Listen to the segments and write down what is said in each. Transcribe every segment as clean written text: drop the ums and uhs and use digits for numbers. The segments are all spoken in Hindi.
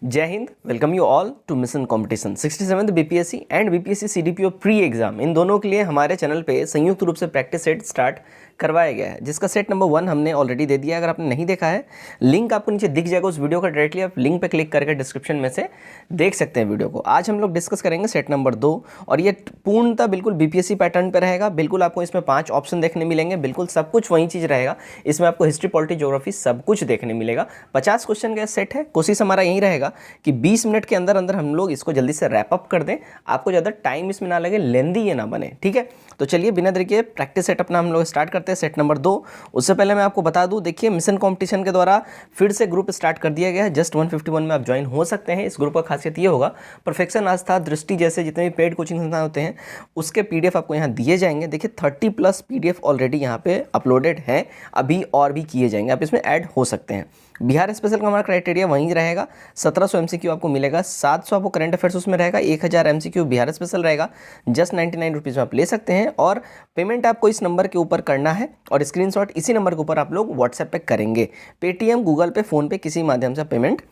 जय Hind. Welcome you all to mission competition 67th BPSC and BPSC CDPO pre exam. इन दोनों के लिए हमारे चैनल पे संयुक्त रूप से प्रैक्टिस सेट स्टार्ट करवाया गया है, जिसका सेट नंबर 1 हमने ऑलरेडी दे दिया। अगर आपने नहीं देखा है, लिंक आपको नीचे दिख जाएगा उस वीडियो का। डायरेक्टली आप लिंक पे क्लिक करके डिस्क्रिप्शन में से देख सकते हैं वीडियो को। आज हम लोग डिस्कस करेंगे सेट नंबर 2 और ये पूर्णतः बिल्कुल बीपीएससी पैटर्न पे रहेगा। बिल्कुल आपको इसमें 5 ऑप्शन देखने मिलेंगे, बिल्कुल सब कुछ वही चीज़ रहेगा। इसमें आपको हिस्ट्री, पॉलिटी, ज्योग्राफी सब कुछ देखने मिलेगा। 50 क्वेश्चन का सेट है। कोशिश हमारा यही रहेगा कि 20 मिनट के अंदर अंदर हम लोग इसको जल्दी से रैप अप कर दें, आपको ज़्यादा टाइम इसमें ना लगे, लेंदी ये ना बने। ठीक है, तो चलिए बिना देरी के प्रैक्टिस सेट अपना हम लोग स्टार्ट करते हैं, सेट नंबर 2। उससे पहले मैं आपको बता दूं, देखिए मिशन कंपटीशन के द्वारा फिर से ग्रुप स्टार्ट कर दिया गया है। जस्ट 151 में आप ज्वाइन हो सकते हैं। इस ग्रुप का खासियत ये होगा, परफेक्शन, आस्था, दृष्टि जैसे जितने भी पेड कोचिंग संस्थान होते हैं उसके पीडीएफ आपको यहाँ दिए जाएंगे। देखिए 30+ पीडीएफ ऑलरेडी यहाँ पे अपलोडेड है, अभी और भी किए जाएंगे, आप इसमें ऐड हो सकते हैं। बिहार स्पेशल का हमारा क्राइटेरिया वहीं रहेगा। 1700 एमसीक्यू आपको मिलेगा, 700 आपको करंट अफेयर्स उसमें रहेगा, 1000 एमसीक्यू बिहार स्पेशल रहेगा। जस्ट 99 रुपीज़ में आप ले सकते हैं और पेमेंट आपको इस नंबर के ऊपर करना है और स्क्रीनशॉट इसी नंबर के ऊपर आप लोग व्हाट्सएप पे करेंगे। पेटीएम, गूगल पे, फ़ोन पे किसी माध्यम से पेमेंट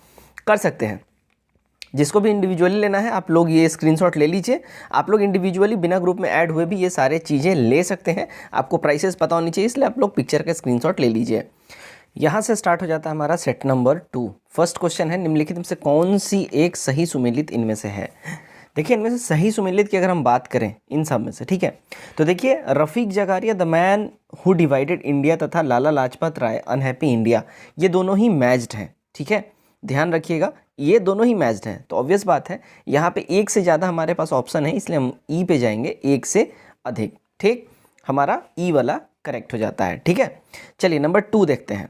कर सकते हैं। जिसको भी इंडिविजुअली लेना है आप लोग ये स्क्रीनशॉट ले लीजिए। आप लोग इंडिविजुअली बिना ग्रुप में ऐड हुए भी ये सारे चीज़ें ले सकते हैं। आपको प्राइसेस पता होनी चाहिए, इसलिए आप लोग पिक्चर का स्क्रीनशॉट ले लीजिए। यहाँ से स्टार्ट हो जाता है हमारा सेट नंबर 2। फर्स्ट क्वेश्चन है, निम्नलिखित में से कौन सी एक सही सुमेलित इनमें से है। देखिए इनमें से सही सुमेलित की अगर हम बात करें इन सब में से, ठीक है, तो देखिए Rafiq Zakaria the man who divided India तथा लाला लाजपत राय अनहैप्पी इंडिया, ये दोनों ही मैच्ड हैं। ठीक है, ध्यान रखिएगा, ये दोनों ही मैच्ड हैं। तो ऑब्वियस बात है यहाँ पे एक से ज़्यादा हमारे पास ऑप्शन है, इसलिए हम ई पे जाएंगे, एक से अधिक। ठीक, हमारा ई वाला करेक्ट हो जाता है। ठीक है, चलिए नंबर 2 देखते हैं।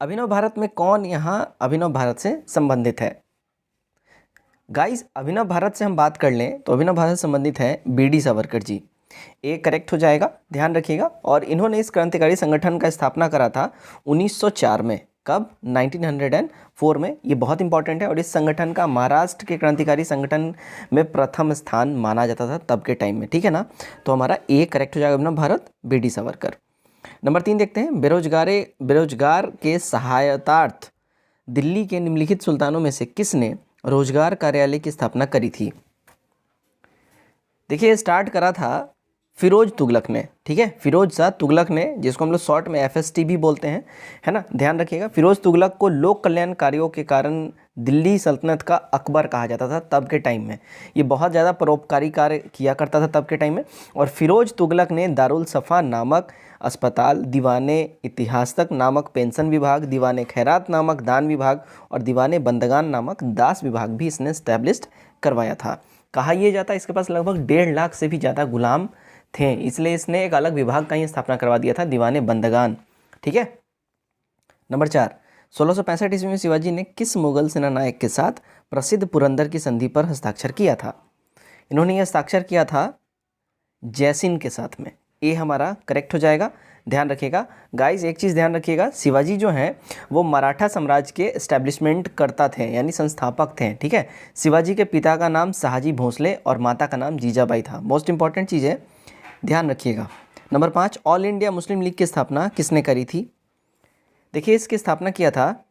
अभिनव भारत में कौन यहाँ अभिनव भारत से संबंधित है। गाइस अभिनव भारत से हम बात कर लें तो अभिनव भारत से संबंधित है बीडी सावरकर जी, ये करेक्ट हो जाएगा, ध्यान रखिएगा। और इन्होंने इस क्रांतिकारी संगठन का स्थापना करा था 1904 में। कब? 1904 में। ये बहुत इंपॉर्टेंट है और इस संगठन का महाराष्ट्र के क्रांतिकारी संगठन में प्रथम स्थान माना जाता था तब के टाइम में। ठीक है ना, तो हमारा ए करेक्ट हो जाएगा, अभिनव भारत, बीडी सावरकर। नंबर 3 देखते हैं, बेरोजगार के सहायतार्थ दिल्ली के निम्नलिखित सुल्तानों में से किसने रोजगार कार्यालय की स्थापना करी थी। देखिए स्टार्ट करा था फिरोज तुगलक ने। ठीक है, फिरोज शाह तुगलक ने, जिसको हम लोग शॉर्ट में एफएसटी भी बोलते हैं, है ना, ध्यान रखिएगा। फिरोज तुगलक को लोक कल्याण कार्यों के कारण दिल्ली सल्तनत का अकबर कहा जाता था तब के टाइम में। ये बहुत ज़्यादा परोपकारी कार्य किया करता था तब के टाइम में। और फिरोज तुगलक ने दारुल सफ़ा नामक अस्पताल, दीवाने इतिहास तक नामक पेंशन विभाग, दीवाने खैरात नामक दान विभाग और दीवाने बंदगान नामक दास विभाग भी इसने स्टैब्लिश करवाया था। कहा यह जाता है इसके पास लगभग 1.5 लाख से भी ज़्यादा गुलाम थे, इसलिए इसने एक अलग विभाग का ही स्थापना करवा दिया था, दीवाने बंदगान। ठीक है, नंबर 4, 1665 ईस्वी में शिवाजी ने किस मुगल सेना नायक के साथ प्रसिद्ध पुरंदर की संधि पर हस्ताक्षर किया था। इन्होंने यह हस्ताक्षर किया था जयसिंह के साथ में। ये हमारा करेक्ट हो जाएगा, ध्यान रखिएगा। गाइस एक चीज़ ध्यान रखिएगा, शिवाजी जो हैं वो मराठा साम्राज्य के एस्टेब्लिशमेंट करता थे, यानी संस्थापक थे। ठीक है, शिवाजी के पिता का नाम शाहजी भोसले और माता का नाम जीजाबाई था। मोस्ट इंपॉर्टेंट चीज़ है, ध्यान रखिएगा। Number 5, all India Muslim league की स्थापना किसने करी थी। देखिए इसकी स्थापना किया था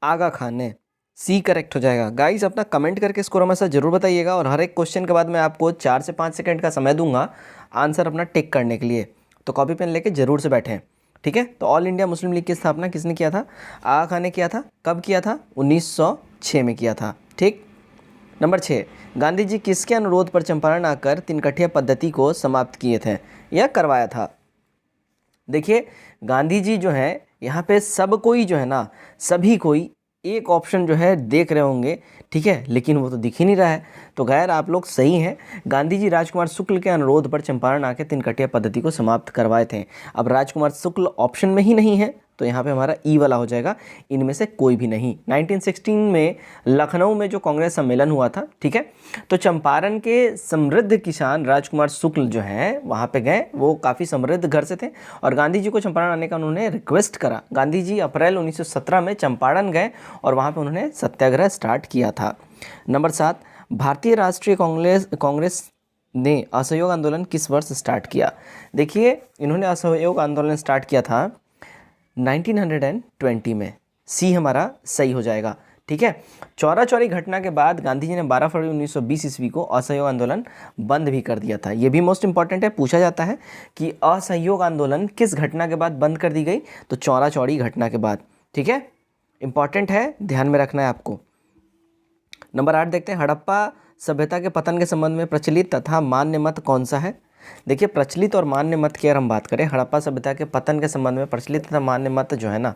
आगा खान ने, सी करेक्ट हो जाएगा। गाइस अपना कमेंट करके स्कोर हमेशा जरूर बताइएगा और हर एक क्वेश्चन के बाद मैं आपको 4 से 5 सेकंड का समय दूंगा आंसर अपना टिक करने के लिए, तो कॉपी पेन लेके जरूर से बैठें। ठीक है, तो ऑल इंडिया मुस्लिम लीग की स्थापना किसने किया था। आगा खान ने किया था। कब किया था? 1906 में किया था। ठीक, नंबर 6, गांधी जी किसके अनुरोध पर चंपारण आकर तिनकठिया पद्धति को समाप्त किए थे या करवाया था। देखिए गांधी जी जो है यहाँ पे सब कोई जो है ना, सभी कोई एक ऑप्शन जो है देख रहे होंगे, ठीक है, लेकिन वो तो दिख ही नहीं रहा है। तो खैर आप लोग सही हैं, गांधी जी राजकुमार शुक्ल के अनुरोध पर चंपारण आके तिनकठिया पद्धति को समाप्त करवाए थे। अब राजकुमार शुक्ल ऑप्शन में ही नहीं है, तो यहाँ पे हमारा ई वाला हो जाएगा, इनमें से कोई भी नहीं। 1916 में लखनऊ में जो कांग्रेस सम्मेलन हुआ था, ठीक है, तो चंपारण के समृद्ध किसान राजकुमार शुक्ल जो हैं वहाँ पे गए। वो काफ़ी समृद्ध घर से थे और गांधी जी को चंपारण आने का उन्होंने रिक्वेस्ट करा। गांधी जी अप्रैल 1917 में चंपारण गए और वहाँ पे उन्होंने सत्याग्रह स्टार्ट किया था। नंबर 7, भारतीय राष्ट्रीय कांग्रेस ने असहयोग आंदोलन किस वर्ष स्टार्ट किया। देखिए इन्होंने असहयोग आंदोलन स्टार्ट किया था 1920 में। सी हमारा सही हो जाएगा। ठीक है। चौरा चौरी घटना के बाद गांधी जी ने 12 फरवरी 1920 ईस्वी को असहयोग आंदोलन बंद भी कर दिया था। ये भी मोस्ट इंपॉर्टेंट है, पूछा जाता है कि असहयोग आंदोलन किस घटना के बाद बंद कर दी गई, तो चौरा चौरी घटना के बाद। ठीक है, इंपॉर्टेंट है, ध्यान में रखना है आपको। नंबर 8 देखते हैं, हड़प्पा सभ्यता के पतन के संबंध में प्रचलित तथा मान्य मत कौन सा है। देखिए, प्रचलित और मान्य मत की अगर हम बात करें, हड़प्पा सभ्यता के पतन के संबंध में प्रचलित तथा मान्य मत जो है ना,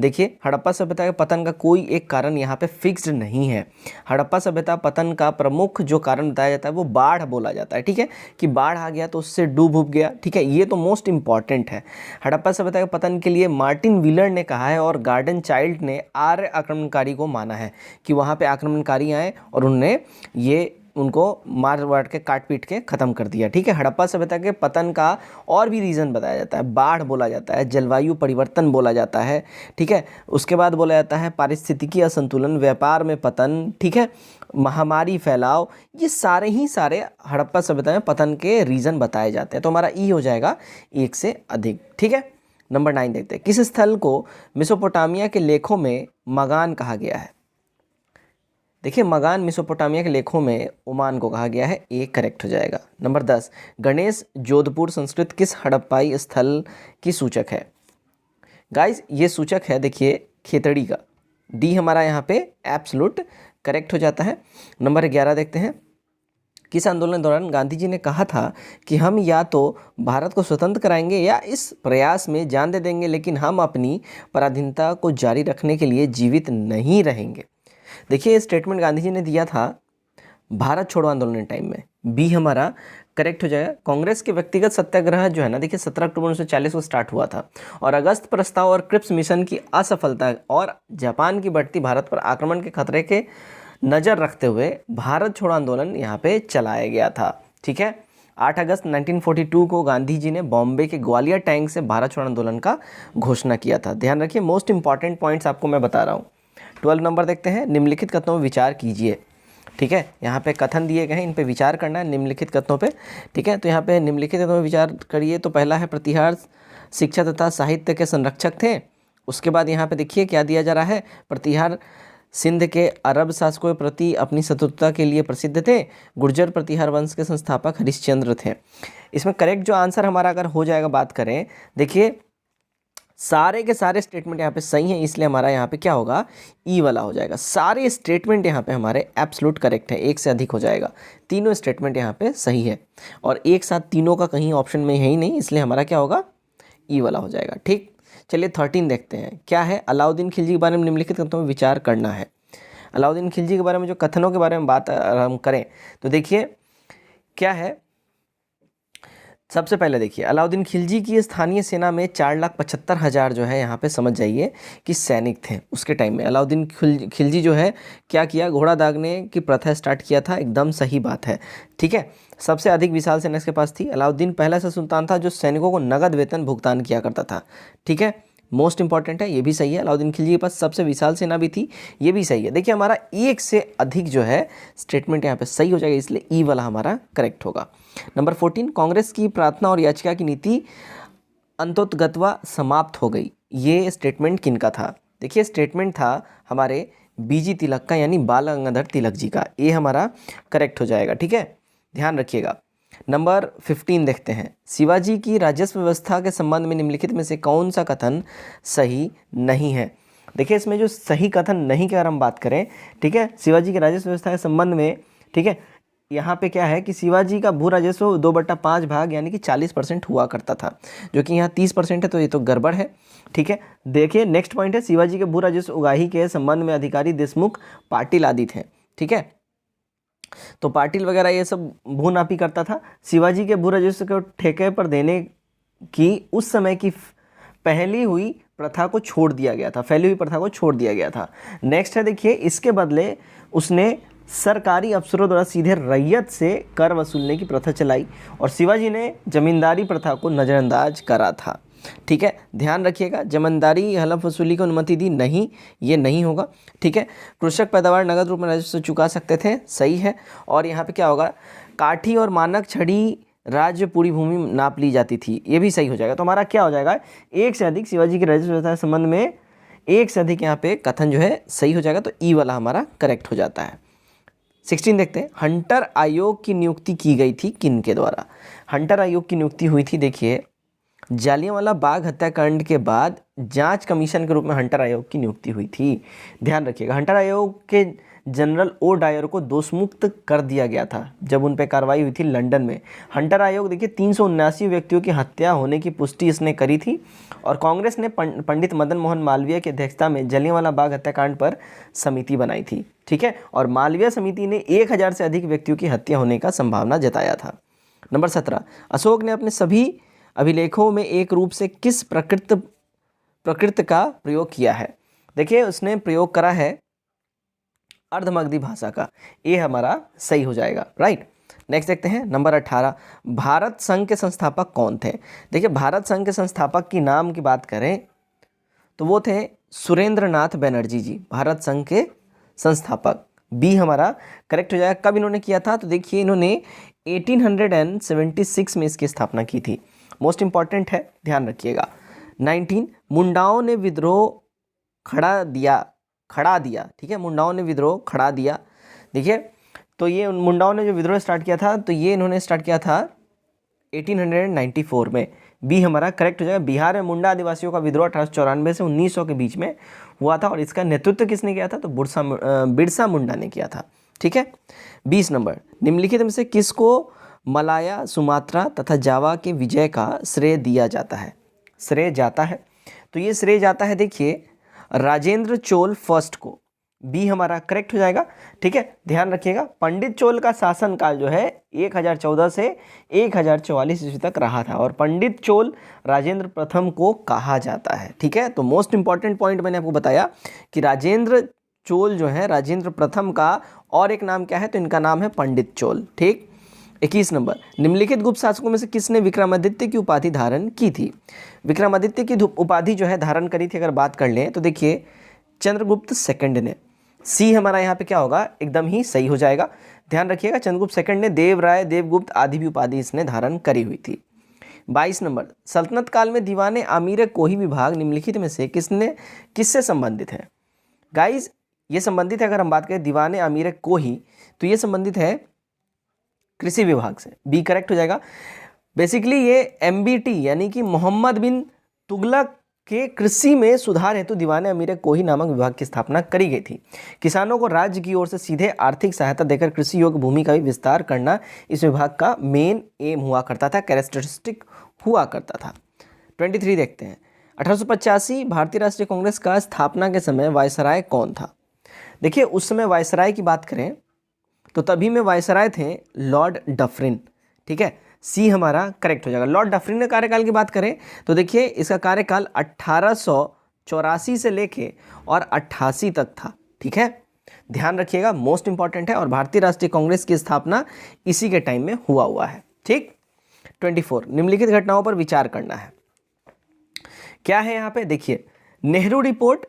देखिए हड़प्पा सभ्यता के पतन का कोई एक कारण यहाँ पे फिक्स्ड नहीं है। हड़प्पा सभ्यता पतन का प्रमुख जो कारण बताया जाता है वो बाढ़ बोला जाता है। ठीक है, कि बाढ़ आ गया तो उससे डूब गया। ठीक है, ये तो मोस्ट इंपॉर्टेंट है। हड़प्पा सभ्यता के पतन के लिए मार्टिन व्हीलर ने कहा है और गार्डन चाइल्ड ने आर्य आक्रमणकारी को माना है कि वहाँ पे आक्रमणकारी आए और उन्होंने ये उनको मार वार के काट पीट के ख़त्म कर दिया। ठीक है, हड़प्पा सभ्यता के पतन का और भी रीज़न बताया जाता है, बाढ़ बोला जाता है, जलवायु परिवर्तन बोला जाता है। ठीक है, उसके बाद बोला जाता है पारिस्थितिकी असंतुलन, व्यापार में पतन, ठीक है, महामारी फैलाव, ये सारे ही सारे हड़प्पा सभ्यता में पतन के रीज़न बताए जाते हैं। तो हमारा ई हो जाएगा 1 से अधिक। ठीक है, नंबर 9 देखते हैं, किस स्थल को मेसोपोटामिया के लेखों में मगान कहा गया है। देखिए, मगान मेसोपोटामिया के लेखों में ओमान को कहा गया है, ये करेक्ट हो जाएगा। नंबर 10, गणेश जोधपुर संस्कृत किस हड़प्पाई स्थल की सूचक है। गाइस, ये सूचक है देखिए खेतड़ी का, डी हमारा यहाँ पे एब्सोल्यूट करेक्ट हो जाता है। नंबर 11 देखते हैं, किस आंदोलन के दौरान गांधी जी ने कहा था कि हम या तो भारत को स्वतंत्र कराएंगे या इस प्रयास में जान दे देंगे, लेकिन हम अपनी पराधीनता को जारी रखने के लिए जीवित नहीं रहेंगे। देखिए, ये स्टेटमेंट गांधी जी ने दिया था भारत छोड़ो आंदोलन के टाइम में, बी हमारा करेक्ट हो जाएगा। कांग्रेस के व्यक्तिगत सत्याग्रह जो है ना, देखिए 17 अक्टूबर 1940 को स्टार्ट हुआ था और अगस्त प्रस्ताव और क्रिप्स मिशन की असफलता और जापान की बढ़ती भारत पर आक्रमण के खतरे के नज़र रखते हुए भारत छोड़ो आंदोलन यहाँ पे चलाया गया था। ठीक है, 8 अगस्त 1942 को गांधी जी ने बॉम्बे के ग्वालियर टैंक से भारत छोड़ो आंदोलन का घोषणा किया था। ध्यान रखिए, मोस्ट इंपॉर्टेंट पॉइंट्स आपको मैं बता रहा हूँ। 12 नंबर देखते हैं, निम्नलिखित कथनों में विचार कीजिए। ठीक है, यहाँ पे कथन दिए गए हैं, इन पे विचार करना है निम्नलिखित कथनों पे। ठीक है, तो यहाँ पे निम्नलिखित कथनों में विचार करिए। तो पहला है, प्रतिहार शिक्षा तथा साहित्य के संरक्षक थे। उसके बाद यहाँ पे देखिए क्या दिया जा रहा है, प्रतिहार सिंध के अरब शासकों के प्रति अपनी शत्रुता के लिए प्रसिद्ध थे। गुर्जर प्रतिहार वंश के संस्थापक हरिश्चंद्र थे। इसमें करेक्ट जो आंसर हमारा अगर हो जाएगा बात करें, देखिए सारे के सारे स्टेटमेंट यहाँ पे सही हैं, इसलिए हमारा यहाँ पे क्या होगा, ई वाला हो जाएगा। सारे स्टेटमेंट यहाँ पे हमारे एब्सोल्यूट करेक्ट है, 1 से अधिक हो जाएगा। तीनों स्टेटमेंट यहाँ पे सही है और एक साथ तीनों का कहीं ऑप्शन में है ही नहीं, इसलिए हमारा क्या होगा, ई वाला हो जाएगा। ठीक, चलिए 13 देखते हैं, क्या है, अलाउद्दीन खिलजी के बारे में निम्नलिखित कथनों में विचार करना है। अलाउद्दीन खिलजी के बारे में जो कथनों के बारे में बात हम करें तो देखिए क्या है, सबसे पहले देखिए अलाउद्दीन खिलजी की स्थानीय सेना में 4,75,000 जो है यहाँ पे समझ जाइए कि सैनिक थे उसके टाइम में। अलाउद्दीन खिलजी जो है क्या किया, घोड़ा दागने की प्रथा स्टार्ट किया था, एकदम सही बात है। ठीक है, सबसे अधिक विशाल सेना इसके पास थी। अलाउद्दीन पहला ऐसा सुल्तान था जो सैनिकों को नगद वेतन भुगतान किया करता था। ठीक है, मोस्ट इंपॉर्टेंट है, ये भी सही है। अलाउद्दीन खिलजी के पास सबसे विशाल सेना भी थी, ये भी सही है। देखिए हमारा 1 से अधिक जो है स्टेटमेंट यहाँ पे सही हो जाएगा, इसलिए ई वाला हमारा करेक्ट होगा। नंबर 14, कांग्रेस की प्रार्थना और याचिका की नीति अंतोतगत्वा समाप्त हो गई, ये स्टेटमेंट किनका था। देखिए स्टेटमेंट था हमारे बीजी तिलक का, यानी बाल गंगाधर तिलक जी का, ये हमारा करेक्ट हो जाएगा। ठीक है, ध्यान रखिएगा। नंबर 15 देखते हैं, शिवाजी की राजस्व व्यवस्था के संबंध में निम्नलिखित में से कौन सा कथन सही नहीं है। देखिए इसमें जो सही कथन नहीं की अगर हम बात करें, ठीक है, शिवाजी की राजस्व व्यवस्था के संबंध में, ठीक है, यहाँ पे क्या है कि शिवाजी का भू राजस्व 2/5 भाग यानी कि 40% हुआ करता था, जो कि यहाँ 30% है, तो ये तो गड़बड़ है। ठीक है, देखिए नेक्स्ट पॉइंट है, शिवाजी के भू राजस्व उगाही के संबंध में अधिकारी देशमुख पाटिल आदि थे। ठीक है, तो पाटिल वगैरह ये सब भू नापी करता था। शिवाजी के भू राजस्व को ठेके पर देने की उस समय की पहली हुई प्रथा को छोड़ दिया गया था, फैली हुई प्रथा को छोड़ दिया गया था। नेक्स्ट है देखिए, इसके बदले उसने सरकारी अफसरों द्वारा सीधे रैयत से कर वसूलने की प्रथा चलाई और शिवाजी ने जमींदारी प्रथा को नज़रअंदाज करा था। ठीक है, ध्यान रखिएगा, जमींदारी हलफ वसूली को अनुमति दी नहीं, ये नहीं होगा। ठीक है, कृषक पैदावार नगद रूप में राजस्व चुका सकते थे, सही है। और यहाँ पे क्या होगा, काठी और मानक छड़ी राज्य पूरी भूमि नाप ली जाती थी, ये भी सही हो जाएगा। तो हमारा क्या हो जाएगा, 1 से अधिक शिवाजी की राजस्व व्यवस्था के संबंध में एक से अधिक यहाँ पे कथन जो है सही हो जाएगा, तो ई वाला हमारा करेक्ट हो जाता है। 16 देखते हैं, हंटर आयोग की नियुक्ति की गई थी किन के द्वारा? हंटर आयोग की नियुक्ति हुई थी, देखिए जालियांवाला बाग हत्याकांड के बाद जांच कमीशन के रूप में हंटर आयोग की नियुक्ति हुई थी। ध्यान रखिएगा, हंटर आयोग के जनरल ओ डायर को दोषमुक्त कर दिया गया था जब उन पर कार्रवाई हुई थी लंदन में। हंटर आयोग देखिए 379 व्यक्तियों की हत्या होने की पुष्टि इसने करी थी, और कांग्रेस ने पंडित मदन मोहन मालवीय की अध्यक्षता में जलियांवाला बाग हत्याकांड पर समिति बनाई थी। ठीक है, और मालवीय समिति ने 1000 से अधिक व्यक्तियों की हत्या होने का संभावना जताया था। नंबर 17, अशोक ने अपने सभी अभिलेखों में एक रूप से किस प्रकृत का प्रयोग किया है? देखिए उसने प्रयोग करा है अर्धमगधी भाषा का, ये हमारा सही हो जाएगा, राइट। नेक्स्ट देखते हैं नंबर 18, भारत संघ के संस्थापक कौन थे? देखिए भारत संघ के संस्थापक की नाम की बात करें तो वो थे सुरेंद्र नाथ बनर्जी जी, भारत संघ के संस्थापक। बी हमारा करेक्ट हो जाएगा। कब इन्होंने किया था? तो देखिए इन्होंने 1876 में इसकी स्थापना की थी। मोस्ट इंपॉर्टेंट है, ध्यान रखिएगा। 19, मुंडाओं ने विद्रोह खड़ा दिया। ठीक है, मुंडाओं ने विद्रोह खड़ा दिया। देखिए तो ये मुंडाओं ने जो विद्रोह स्टार्ट किया था, तो ये इन्होंने स्टार्ट किया था 1894 में। बी हमारा करेक्ट हो जाएगा। बिहार में मुंडा आदिवासियों का विद्रोह 1894 से 1900 के बीच में हुआ था, और इसका नेतृत्व किसने किया था? तो बिरसा मुंडा ने किया था। ठीक है। 20 नंबर, निम्नलिखित में से किसको मलाया, सुमात्रा तथा जावा के विजय का श्रेय दिया जाता है? श्रेय जाता है, तो ये श्रेय जाता है देखिए राजेंद्र चोल फर्स्ट को। बी हमारा करेक्ट हो जाएगा। ठीक है, ध्यान रखिएगा पंडित चोल का शासनकाल जो है 1014 से 1044 ईस्वी तक रहा था, और पंडित चोल राजेंद्र प्रथम को कहा जाता है। ठीक है, तो मोस्ट इंपॉर्टेंट पॉइंट मैंने आपको बताया कि राजेंद्र चोल जो है राजेंद्र प्रथम का और एक नाम क्या है? तो इनका नाम है पंडित चोल। ठीक। 21 नंबर, निम्नलिखित गुप्त शासकों में से किसने विक्रमादित्य की उपाधि धारण की थी? विक्रमादित्य की उपाधि जो है धारण करी थी, अगर बात कर लें तो देखिए चंद्रगुप्त सेकंड ने। सी हमारा यहाँ पे क्या होगा? एकदम ही सही हो जाएगा। ध्यान रखिएगा चंद्रगुप्त सेकंड ने देवराय, देवगुप्त आदि भी उपाधि इसने धारण करी हुई थी। 22 नंबर, सल्तनत काल में दीवाने आमीर कोही विभाग निम्नलिखित में से किससे संबंधित है? गाइज ये संबंधित है, अगर हम बात करें दीवाने आमीर कोही, तो ये संबंधित है कृषि विभाग से। बी करेक्ट हो जाएगा। बेसिकली ये MBT यानी कि मोहम्मद बिन तुगलक के कृषि में सुधार हेतु दीवाने अमीर कोही नामक विभाग की स्थापना करी गई थी। किसानों को राज्य की ओर से सीधे आर्थिक सहायता देकर कृषि योग्य भूमि का भी विस्तार करना इस विभाग का मेन एम हुआ करता था, कैरेक्टरिस्टिक हुआ करता था। 23 देखते हैं, 1885 भारतीय राष्ट्रीय कांग्रेस का स्थापना के समय वायसराय कौन था? देखिए उस समय वायसराय की बात करें तो तभी में वायसराय थे लॉर्ड डफरिन। ठीक है, सी हमारा करेक्ट हो जाएगा। लॉर्ड डफरिन के कार्यकाल की बात करें तो देखिए इसका कार्यकाल 1884 से लेके और 88 तक था। ठीक है, ध्यान रखिएगा, मोस्ट इंपॉर्टेंट है, और भारतीय राष्ट्रीय कांग्रेस की स्थापना इसी के टाइम में हुआ है। ठीक। 24, निम्नलिखित घटनाओं पर विचार करना है। क्या है यहाँ पे? देखिए नेहरू रिपोर्ट,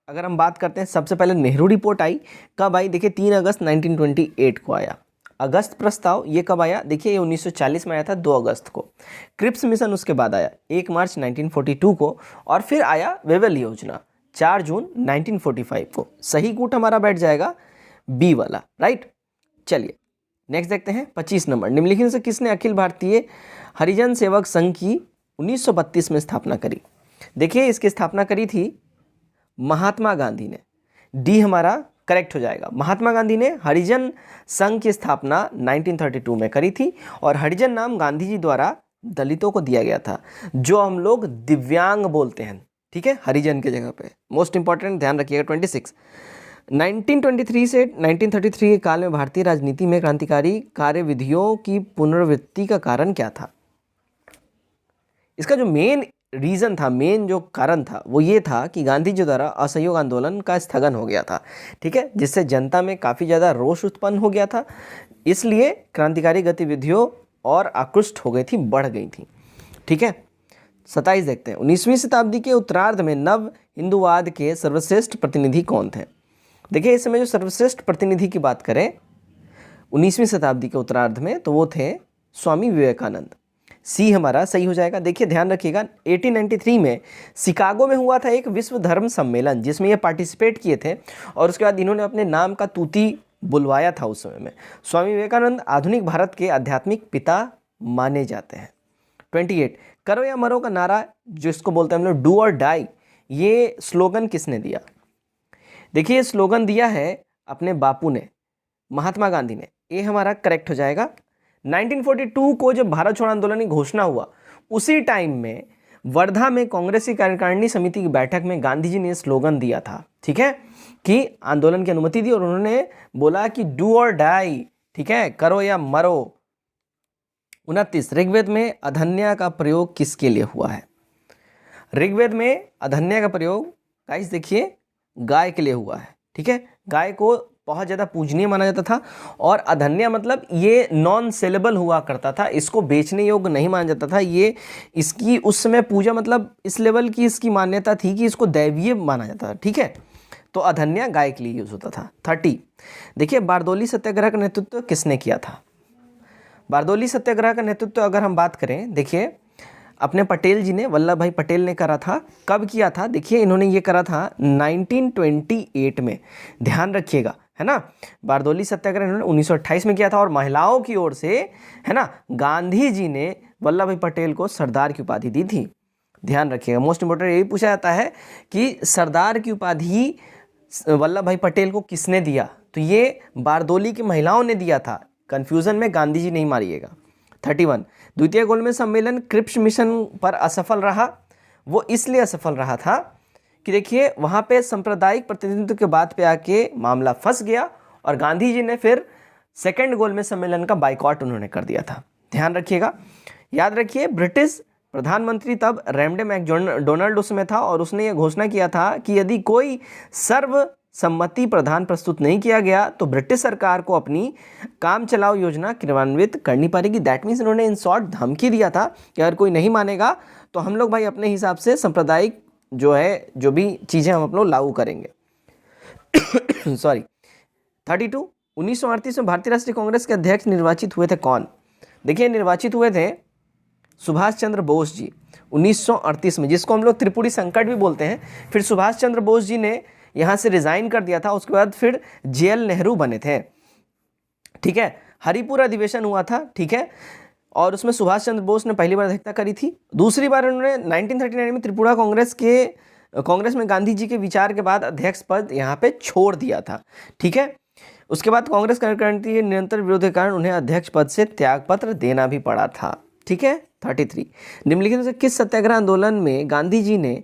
अगर हम बात करते हैं सबसे पहले नेहरू रिपोर्ट आई कब आई? देखिए 3 अगस्त 1928 को आया। अगस्त प्रस्ताव ये कब आया? देखिए ये 1940 में आया था 2 अगस्त को। क्रिप्स मिशन उसके बाद आया 1 मार्च 1942 को, और फिर आया वेवेल योजना 4 जून 1945 को। सही कूट हमारा बैठ जाएगा बी वाला, राइट। चलिए नेक्स्ट देखते हैं 25 नंबर, निम्नलिखित से किसने अखिल भारतीय हरिजन सेवक संघ की 1932 में स्थापना करी? देखिए इसकी स्थापना करी थी महात्मा गांधी ने। डी हमारा करेक्ट हो जाएगा। महात्मा गांधी ने हरिजन संघ की स्थापना 1932 में करी थी, और हरिजन नाम गांधी जी द्वारा दलितों को दिया गया था, जो हम लोग दिव्यांग बोलते हैं। ठीक है, हरिजन के जगह पे। मोस्ट इंपॉर्टेंट, ध्यान रखिएगा। 26, 1923 से 1933 के काल में भारतीय राजनीति में क्रांतिकारी कार्यविधियों की पुनरावृत्ति का कारण क्या था? इसका जो मेन रीज़न था, मेन जो कारण था वो ये था कि गांधी जी द्वारा असहयोग आंदोलन का स्थगन हो गया था। ठीक है, जिससे जनता में काफ़ी ज़्यादा रोष उत्पन्न हो गया था, इसलिए क्रांतिकारी गतिविधियों और आकृष्ट हो गई थी, बढ़ गई थी। ठीक है, 27 देखते हैं, 19वीं शताब्दी के उत्तरार्ध में नव हिंदूवाद के सर्वश्रेष्ठ प्रतिनिधि कौन थे? देखिए इस समय जो सर्वश्रेष्ठ प्रतिनिधि की बात करें 19वीं शताब्दी के उत्तरार्ध में, तो वो थे स्वामी विवेकानंद। सी हमारा सही हो जाएगा। देखिए ध्यान रखिएगा 1893 में शिकागो में हुआ था एक विश्व धर्म सम्मेलन जिसमें ये पार्टिसिपेट किए थे और उसके बाद इन्होंने अपने नाम का तूती बुलवाया था उस समय में। स्वामी विवेकानंद आधुनिक भारत के आध्यात्मिक पिता माने जाते हैं। 28 करो या मरो का नारा जिसको बोलते हैं हम लोग डू और डाई, ये स्लोगन किसने दिया? देखिए ये स्लोगन दिया है अपने बापू ने, महात्मा गांधी ने, ये हमारा करेक्ट हो जाएगा। 1942 को जब भारत छोड़ो आंदोलन की घोषणा हुआ उसी टाइम में वर्धा में कांग्रेस की कार्यकारिणी समिति की बैठक में गांधी जी ने स्लोगन दिया था, ठीक है, कि आंदोलन की अनुमति दी और उन्होंने बोला कि डू और डाई, ठीक है, करो या मरो। 29 ऋग्वेद में अधन्या का प्रयोग किसके लिए हुआ है? ऋग्वेद में अधन्या का प्रयोग गाइस देखिए गाय के लिए हुआ है, ठीक है। गाय को बहुत ज़्यादा पूजनीय माना जाता था और अधन्या मतलब ये नॉन सेलेबल हुआ करता था, इसको बेचने योग्य नहीं माना जाता था। ये इसकी उस समय पूजा मतलब इस लेवल की इसकी मान्यता थी कि इसको दैवीय माना जाता था, ठीक है। तो अधन्या गाय के लिए यूज होता था। 30 देखिए बारदौली सत्याग्रह का नेतृत्व किसने किया था? बारदौली सत्याग्रह का नेतृत्व अगर हम बात करें, देखिए अपने पटेल जी ने, वल्लभ भाई पटेल ने करा था। कब किया था? देखिए इन्होंने ये करा था 1928 में, ध्यान रखिएगा, है ना। बारदौली सत्याग्रह इन्होंने 1928 में किया था और महिलाओं की ओर से, है ना, गांधी जी ने वल्लभ भाई पटेल को सरदार की उपाधि दी थी। ध्यान रखिएगा, मोस्ट इंपोर्टेंट यही पूछा जाता है कि सरदार की उपाधि वल्लभ भाई पटेल को किसने दिया? तो ये बारदौली की महिलाओं ने दिया था। कंफ्यूजन में गांधी जी नहीं मारिएगा। 31 द्वितीय गोलमेज सम्मेलन क्रिप्स मिशन पर असफल रहा। वो इसलिए असफल रहा था कि देखिए वहाँ पे सांप्रदायिक प्रतिनिधित्व के बात पे आके मामला फंस गया और गांधी जी ने फिर सेकंड गोलमेज सम्मेलन का बाइकआउट उन्होंने कर दिया था। ध्यान रखिएगा, याद रखिए ब्रिटिश प्रधानमंत्री तब रैमडे मैकडोनाल्ड उसमें था और उसने ये घोषणा किया था कि यदि कोई सर्वसम्मति प्रधान प्रस्तुत नहीं किया गया तो ब्रिटिश सरकार को अपनी काम चलाओ योजना क्रियान्वित करनी पड़ेगी। दैट मीन्स इन्होंने इन शॉर्ट धमकी दिया था कि अगर कोई नहीं मानेगा तो हम लोग भाई अपने हिसाब से सांप्रदायिक जो है जो भी चीज़ें हम अपने लागू करेंगे। सॉरी 32 1938 में भारतीय राष्ट्रीय कांग्रेस के अध्यक्ष निर्वाचित हुए थे कौन? देखिए निर्वाचित हुए थे सुभाष चंद्र बोस जी 1938 में, जिसको हम लोग त्रिपुरी संकट भी बोलते हैं। फिर सुभाष चंद्र बोस जी ने यहाँ से रिजाइन कर दिया था, उसके बाद फिर जेएल नेहरू बने थे, ठीक है। हरिपुर अधिवेशन हुआ था, ठीक है, और उसमें सुभाष चंद्र बोस ने पहली बार अध्यक्षता करी थी। दूसरी बार उन्होंने 1939 में त्रिपुरा कांग्रेस में गांधी जी के विचार के बाद अध्यक्ष पद यहाँ पे छोड़ दिया था, ठीक है। उसके बाद कांग्रेस कार्यकारिणी के निरंतर विरोध के कारण उन्हें अध्यक्ष पद से त्यागपत्र देना भी पड़ा था, ठीक है। 33 निम्नलिखित में से किस सत्याग्रह आंदोलन में गांधी जी ने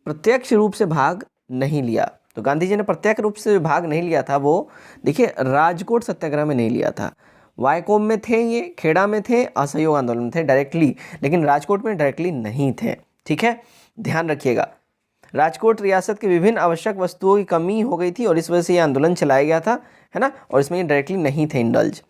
प्रत्यक्ष रूप से भाग नहीं लिया? तो गांधी जी ने प्रत्यक्ष रूप से भाग नहीं लिया था, वो देखिए राजकोट सत्याग्रह में नहीं लिया था। वायकोम में थे, ये खेड़ा में थे, असहयोग आंदोलन में थे डायरेक्टली, लेकिन राजकोट में डायरेक्टली नहीं थे, ठीक है। ध्यान रखिएगा, राजकोट रियासत के विभिन्न आवश्यक वस्तुओं की कमी हो गई थी और इस वजह से ये आंदोलन चलाया गया था, है ना, और इसमें ये डायरेक्टली नहीं थे इंडल्ज।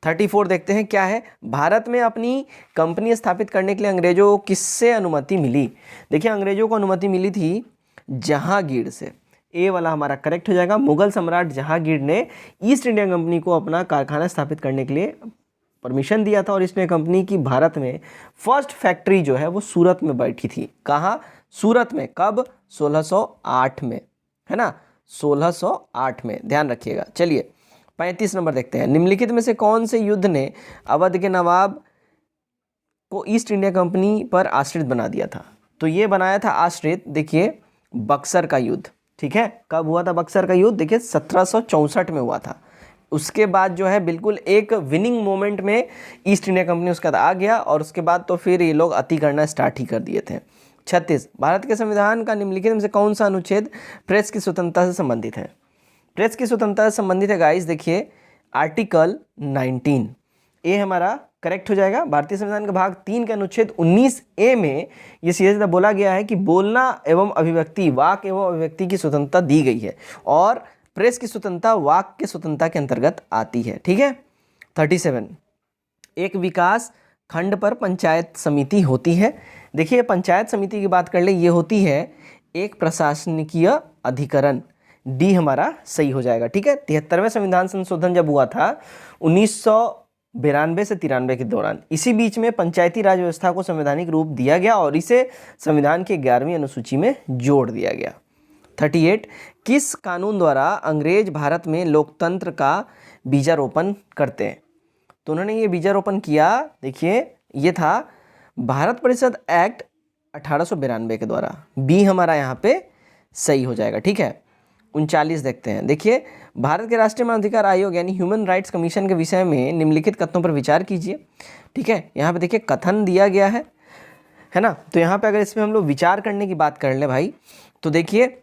34 देखते हैं क्या है। भारत में अपनी कंपनी स्थापित करने के लिए अंग्रेजों को किससे अनुमति मिली? देखिए अंग्रेजों को अनुमति मिली थी जहांगीर से, ए वाला हमारा करेक्ट हो जाएगा। मुगल सम्राट जहांगीर ने ईस्ट इंडिया कंपनी को अपना कारखाना स्थापित करने के लिए परमिशन दिया था और ईस्ट इंडिया कंपनी की भारत में फर्स्ट फैक्ट्री जो है वो सूरत में बैठी थी। कहाँ? सूरत में। कब? 1608 में, है ना, 1608 में, ध्यान रखिएगा। चलिए 35 नंबर देखते हैं। निम्नलिखित में से कौन से युद्ध ने अवध के नवाब को ईस्ट इंडिया कंपनी पर आश्रित बना दिया था? तो ये बनाया था आश्रित, देखिए बक्सर का युद्ध, ठीक है। कब हुआ था बक्सर का युद्ध? देखिए 1764 में हुआ था। उसके बाद जो है बिल्कुल एक विनिंग मोमेंट में ईस्ट इंडिया कंपनी उसके बाद आ गया और उसके बाद तो फिर ये लोग अति करना स्टार्ट ही कर दिए थे। 36 भारत के संविधान का निम्नलिखित में से कौन सा अनुच्छेद प्रेस की स्वतंत्रता से संबंधित है? प्रेस की स्वतंत्रता से संबंधित है गाइस, देखिए आर्टिकल 19, ये हमारा करेक्ट हो जाएगा। भारतीय संविधान के भाग 3 के अनुच्छेद 19A में ये सीधे सीधा बोला गया है कि बोलना एवं अभिव्यक्ति, वाक एवं अभिव्यक्ति की स्वतंत्रता दी गई है और प्रेस की स्वतंत्रता वाक की स्वतंत्रता के अंतर्गत आती है, ठीक है। 37 एक विकास खंड पर पंचायत समिति होती है। देखिए पंचायत समिति की बात कर ले, ये होती है एक प्रशासनिकीय अधिकरण, डी हमारा सही हो जाएगा, ठीक है। 73वें संविधान संशोधन जब हुआ था 92 से 93 के दौरान। इसी बीच में पंचायती राज व्यवस्था को संवैधानिक रूप दिया गया और इसे संविधान की 11वीं अनुसूची में जोड़ दिया गया। 38 किस कानून द्वारा अंग्रेज भारत में लोकतंत्र का बीजारोपण करते हैं? तो उन्होंने ये बीजारोपण किया, देखिए ये था भारत परिषद एक्ट 1892 के द्वारा। बी हमारा यहाँ पे सही हो जाएगा, ठीक है। 39 देखते हैं, देखिए भारत के राष्ट्रीय मानवाधिकार आयोग यानी ह्यूमन राइट्स कमीशन के विषय में निम्नलिखित कथनों पर विचार कीजिए, ठीक है। यहाँ पे देखिए कथन दिया गया है ना। तो यहाँ पे अगर इसमें हम लोग विचार करने की बात कर ले भाई, तो देखिए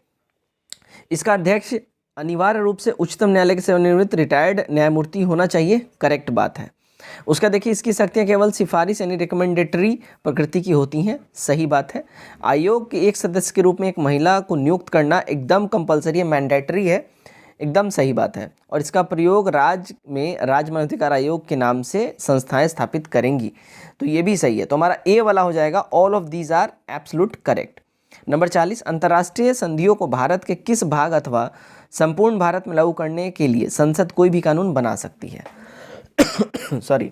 इसका अध्यक्ष अनिवार्य रूप से उच्चतम न्यायालय के सेवानिवृत्त रिटायर्ड न्यायमूर्ति होना चाहिए, करेक्ट बात है। उसका देखिए इसकी शक्तियाँ केवल सिफारिश यानी रिकमेंडेटरी प्रकृति की होती हैं, सही बात है। आयोग के एक सदस्य के रूप में एक महिला को नियुक्त करना एकदम कंपलसरी है, मैंडेटरी है, एकदम सही बात है। और इसका प्रयोग राज्य में राज्य मानवाधिकार आयोग के नाम से संस्थाएं स्थापित करेंगी, तो ये भी सही है। तो हमारा ए वाला हो जाएगा, all of these are absolute correct. Number 40 अंतर्राष्ट्रीय संधियों को भारत के किस भाग अथवा संपूर्ण भारत में लागू करने के लिए संसद कोई भी कानून बना सकती है? सॉरी,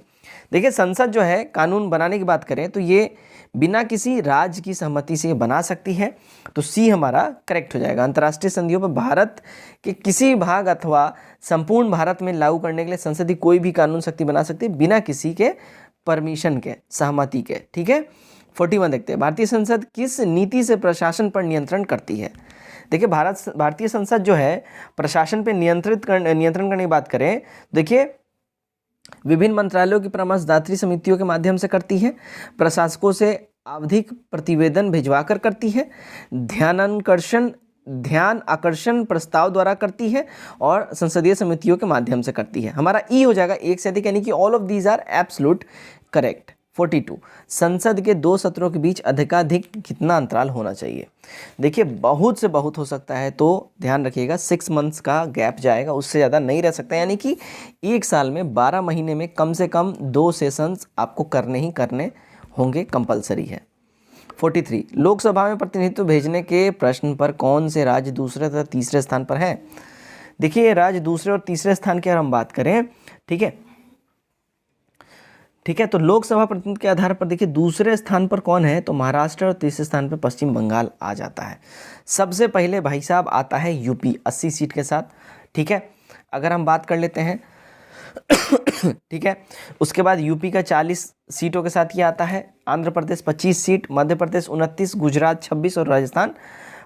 देखिए संसद जो है कानून बनाने की बात करें तो ये बिना किसी राज्य की सहमति से बना सकती है, तो सी हमारा करेक्ट हो जाएगा। अंतर्राष्ट्रीय संधियों पर भारत के किसी भाग अथवा संपूर्ण भारत में लागू करने के लिए संसद ही कोई भी कानून शक्ति बना सकती है बिना किसी के परमिशन के, सहमति के, ठीक है। 41 देखते हैं, भारतीय संसद किस नीति से प्रशासन पर नियंत्रण करती है? देखिए भारतीय संसद जो है प्रशासन पर नियंत्रण करने की बात करें, देखिए विभिन्न मंत्रालयों की परामर्शदात्री समितियों के माध्यम से करती है, प्रशासकों से आवधिक प्रतिवेदन भिजवाकर करती है, ध्यान आकर्षण प्रस्ताव द्वारा करती है और संसदीय समितियों के माध्यम से करती है। हमारा ई हो जाएगा एक से अधिक, यानी कि all of these are absolute correct. 42 संसद के 2 सत्रों के बीच अधिकाधिक कितना अंतराल होना चाहिए? देखिए बहुत से बहुत हो सकता है, तो ध्यान रखिएगा 6 मंथ्स का गैप जाएगा, उससे ज़्यादा नहीं रह सकता, यानी कि एक साल में 12 महीने में कम से कम 2 सेशंस आपको करने ही करने होंगे, कंपलसरी है। 43 लोकसभा में प्रतिनिधित्व भेजने के प्रश्न पर कौन से राज्य दूसरे तथा तीसरे स्थान पर है? देखिए राज्य दूसरे और तीसरे स्थान की अगर हम बात करें, ठीक है, तो लोकसभा प्रतिनिधित्व के आधार पर देखिए दूसरे स्थान पर कौन है, तो महाराष्ट्र, और तीसरे स्थान पर पश्चिम बंगाल आ जाता है। सबसे पहले भाई साहब आता है यूपी 80 सीट के साथ, ठीक है, अगर हम बात कर लेते हैं ठीक है। उसके बाद यूपी का 40 सीटों के साथ ये आता है, आंध्र प्रदेश 25 सीट, मध्य प्रदेश 29, गुजरात 26 और राजस्थान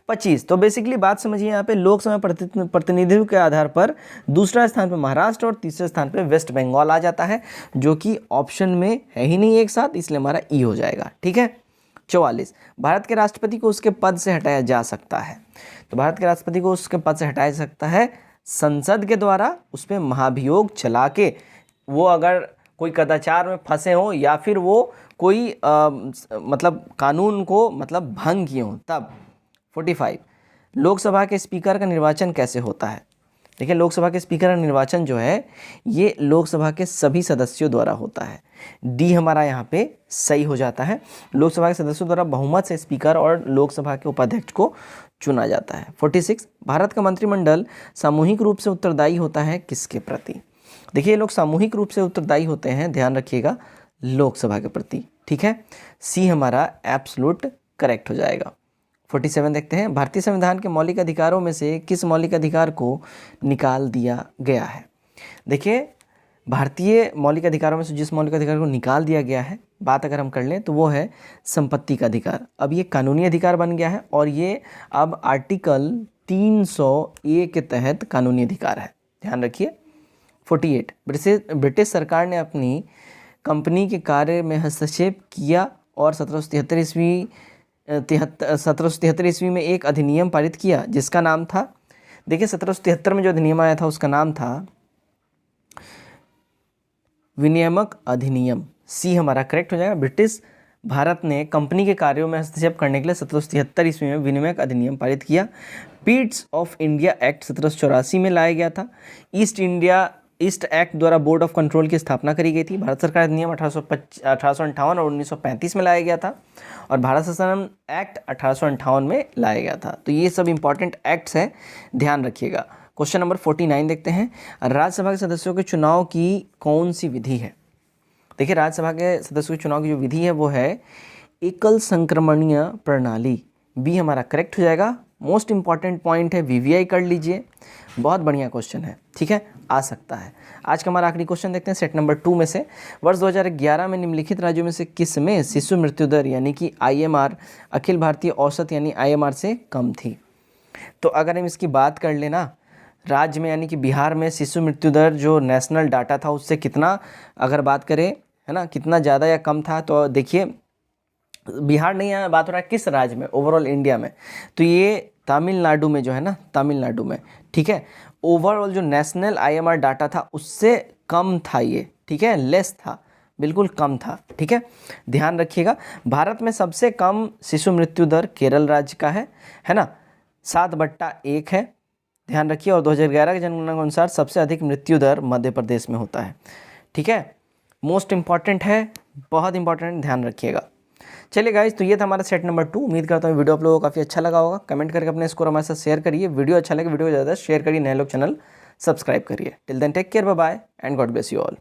25। तो बेसिकली बात समझिए, यहाँ पे लोकसभा प्रतिनिधित्व के आधार पर दूसरा स्थान पे महाराष्ट्र और तीसरे स्थान पे वेस्ट बंगाल आ जाता है, जो कि ऑप्शन में है ही नहीं एक साथ, इसलिए हमारा ई हो जाएगा, ठीक है। 44 भारत के राष्ट्रपति को उसके पद से हटाया जा सकता है, तो भारत के राष्ट्रपति को उसके पद से हटाया जा सकता है संसद के द्वारा, उस पर महाभियोग चला के, वो अगर कोई कदाचार में फंसे हो या फिर वो कोई मतलब कानून को मतलब भंग किए हों तब। 45 लोकसभा के स्पीकर का निर्वाचन कैसे होता है? देखिए लोकसभा के स्पीकर का निर्वाचन जो है ये लोकसभा के सभी सदस्यों द्वारा होता है, डी हमारा यहाँ पे सही हो जाता है। लोकसभा के सदस्यों द्वारा बहुमत से स्पीकर और लोकसभा के उपाध्यक्ष को चुना जाता है। 46 भारत का मंत्रिमंडल सामूहिक रूप से उत्तरदायी होता है किसके प्रति? देखिए ये लोग सामूहिक रूप से उत्तरदायी होते हैं, ध्यान रखिएगा, लोकसभा के प्रति, ठीक है। सी हमारा एब्सोल्यूट करेक्ट हो जाएगा। 47 देखते हैं, भारतीय संविधान के मौलिक अधिकारों में से किस मौलिक अधिकार को निकाल दिया गया है? देखिए भारतीय मौलिक अधिकारों में से जिस मौलिक अधिकार को निकाल दिया गया है, बात अगर हम कर लें तो वो है संपत्ति का अधिकार। अब ये कानूनी अधिकार बन गया है और ये अब आर्टिकल 300A के तहत कानूनी अधिकार है, ध्यान रखिए। 48 ब्रिटिश सरकार ने अपनी कंपनी के कार्य में हस्तक्षेप किया और 1773 ईस्वी में एक अधिनियम पारित किया जिसका नाम था, देखिए 1773 में जो अधिनियम आया था उसका नाम था विनियामक अधिनियम, सी हमारा करेक्ट हो जाएगा। ब्रिटिश भारत ने कंपनी के कार्यों में हस्तक्षेप करने के लिए 1773 ईस्वी में विनियामक अधिनियम पारित किया। पीट्स ऑफ इंडिया एक्ट 1784 में लाया गया था। ईस्ट एक्ट द्वारा बोर्ड ऑफ कंट्रोल की स्थापना करी गई थी। भारत सरकार अधिनियम 1858 और 1935 में लाया गया था और भारत शासन एक्ट 1858 में लाया गया था। तो ये सब इंपॉर्टेंट एक्ट्स हैं, ध्यान रखिएगा। क्वेश्चन नंबर 49 देखते हैं, राज्यसभा के सदस्यों के चुनाव की कौन सी विधि है? देखिए राज्यसभा के सदस्यों के चुनाव की जो विधि है वो है एकल संक्रमणीय प्रणाली, बी हमारा करेक्ट हो जाएगा। मोस्ट इंपॉर्टेंट पॉइंट है वीवीआई कर लीजिए, बहुत बढ़िया क्वेश्चन है, ठीक है, आ सकता है। आज का हमारा आखिरी क्वेश्चन देखते हैं सेट नंबर 2 में से। वर्ष 2011 में निम्नलिखित राज्यों में से किस में शिशु मृत्यु दर यानी कि आईएमआर अखिल भारतीय औसत यानी आईएमआर से कम थी? तो अगर हम इसकी बात कर लेना, राज्य में यानी कि बिहार में शिशु मृत्यु दर जो नेशनल डाटा था उससे कितना अगर बात करें, है ना, कितना ज़्यादा या कम था, तो देखिए बिहार नहीं है, बात हो रहा है किस राज्य में, ओवरऑल इंडिया में, तो ये तमिलनाडु में जो है ना, तमिलनाडु में, ठीक है, ओवरऑल जो नेशनल आईएमआर डाटा था उससे कम था ये, ठीक है, लेस था, बिल्कुल कम था, ठीक है, ध्यान रखिएगा। भारत में सबसे कम शिशु मृत्यु दर केरल राज्य का है ना, 7/1 है, ध्यान रखिए। और 2011 के जनगणना के अनुसार सबसे अधिक मृत्यु दर मध्य प्रदेश में होता है, ठीक है, मोस्ट इंपॉर्टेंट है, बहुत इंपॉर्टेंट, ध्यान रखिएगा। चलिए गाइज, तो ये था हमारा सेट नंबर 2। उम्मीद करता हूँ वीडियो आप लोगों को काफ़ी अच्छा लगा होगा। कमेंट करके अपने स्कोर हमारे साथ शेयर करिए। वीडियो अच्छा लगे वीडियो को ज़्यादा शेयर करिए, नए लोग चैनल सब्सक्राइब करिए। Till then take care, bye bye and God bless you all.